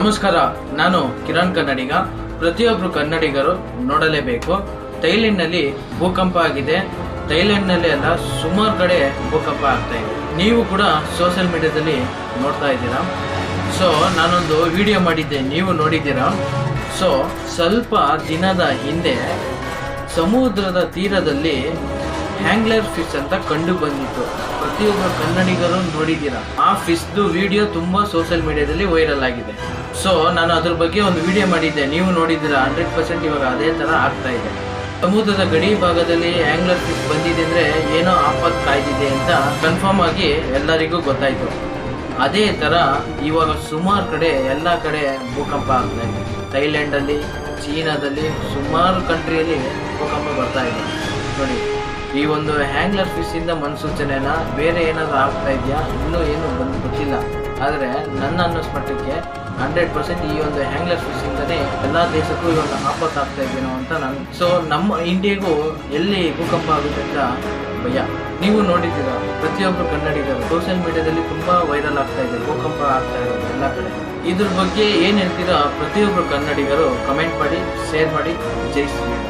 ನಮಸ್ಕಾರ, ನಾನು ಕಿರಣ್ ಕನ್ನಡಿಗ. ಪ್ರತಿಯೊಬ್ಬರು ಕನ್ನಡಿಗರು ನೋಡಲೇಬೇಕು. ಥೈಲ್ಯಾಂಡ್ನಲ್ಲಿ ಭೂಕಂಪ ಆಗಿದೆ. ಥೈಲ್ಯಾಂಡ್ನಲ್ಲಿ ಅಲ್ಲ, ಸುಮಾರು ಕಡೆ ಭೂಕಂಪ ಆಗ್ತಾ ಇದೆ. ನೀವು ಕೂಡ ಸೋಷಿಯಲ್ ಮೀಡಿಯಾದಲ್ಲಿ ನೋಡ್ತಾ ಇದ್ದೀರಾ. ಸೊ ನಾನೊಂದು ವಿಡಿಯೋ ಮಾಡಿದ್ದೆ, ನೀವು ನೋಡಿದ್ದೀರಾ. ಸೊ ಸ್ವಲ್ಪ ದಿನದ ಹಿಂದೆ ಸಮುದ್ರದ ತೀರದಲ್ಲಿ ಹ್ಯಾಂಗ್ಲರ್ ಫಿಶ್ ಅಂತ ಕಂಡು ಬಂದಿತ್ತು. ಪ್ರತಿಯೊಬ್ಬರು ಕನ್ನಡಿಗರು ನೋಡಿದ್ದೀರಾ. ಆ ಫಿಶ್ದು ವಿಡಿಯೋ ತುಂಬಾ ಸೋಷಿಯಲ್ ಮೀಡಿಯಾದಲ್ಲಿ ವೈರಲ್ ಆಗಿದೆ. ಸೊ ನಾನು ಅದ್ರ ಬಗ್ಗೆ ಒಂದು ವಿಡಿಯೋ ಮಾಡಿದ್ದೆ, ನೀವು ನೋಡಿದ್ದೀರಾ. 100% ಇವಾಗ ಅದೇ ತರ ಆಗ್ತಾ ಇದೆ. ಸಮುದ್ರದ ಗಡಿ ಭಾಗದಲ್ಲಿ ಹ್ಯಾಂಗ್ಲರ್ ಫಿಶ್ ಬಂದಿದೆ ಅಂದ್ರೆ ಏನೋ ಆಪತ್ತು ಕಾಯ್ದಿದೆ ಅಂತ ಕನ್ಫರ್ಮ್ ಆಗಿ ಎಲ್ಲರಿಗೂ ಗೊತ್ತಾಯ್ತು. ಅದೇ ತರ ಇವಾಗ ಸುಮಾರು ಕಡೆ ಎಲ್ಲ ಕಡೆ ಭೂಕಂಪ ಆಗ್ತಾ ಇದೆ. ಥೈಲ್ಯಾಂಡಲ್ಲಿ, ಚೀನಾದಲ್ಲಿ, ಸುಮಾರು ಕಂಟ್ರಿಯಲ್ಲಿ ಭೂಕಂಪ ಬರ್ತಾ ಇದೆ. ನೋಡಿ, ಈ ಒಂದು ಹ್ಯಾಂಗ್ಲರ್ ಫಿಶ್ ಇಂದ ಮುನ್ಸೂಚನೆನ ಬೇರೆ ಏನಾದರೂ ಆಗ್ತಾ ಇದೆಯಾ ಇನ್ನೂ ಏನು ಗೊತ್ತಿಲ್ಲ. ಆದರೆ ನನ್ನ ಅನ್ನಿಸ್ ಮಟ್ಟಕ್ಕೆ 100% ಈ ಒಂದು ಹ್ಯಾಂಗ್ಲರ್ ಫಿಶ್ ಇಂದನೇ ಎಲ್ಲ ದೇಶಕ್ಕೂ ಇವಾಗ ಆಪತ್ತು ಆಗ್ತಾ ಇದೆಯೋ ಅಂತ ನಾನು. ಸೊ ನಮ್ಮ ಇಂಡಿಯಾಗೂ ಎಲ್ಲಿ ಭೂಕಂಪ ಆಗುತ್ತೆ ಅಂತ ಭಯ. ನೀವು ನೋಡಿದ್ದೀರಾ, ಪ್ರತಿಯೊಬ್ಬರು ಕನ್ನಡಿಗರು ಸೋಷಿಯಲ್ ಮೀಡಿಯಾದಲ್ಲಿ ತುಂಬಾ ವೈರಲ್ ಆಗ್ತಾ ಇದೆ, ಭೂಕಂಪ ಆಗ್ತಾ ಇರೋದು ಎಲ್ಲ ಕಡೆ. ಇದ್ರ ಬಗ್ಗೆ ಏನ್ ಹೇಳ್ತೀರಾ ಪ್ರತಿಯೊಬ್ಬರು ಕನ್ನಡಿಗರು ಕಮೆಂಟ್ ಮಾಡಿ, ಶೇರ್ ಮಾಡಿ. ಜೈ ಶ್ರೀರಾಮ್.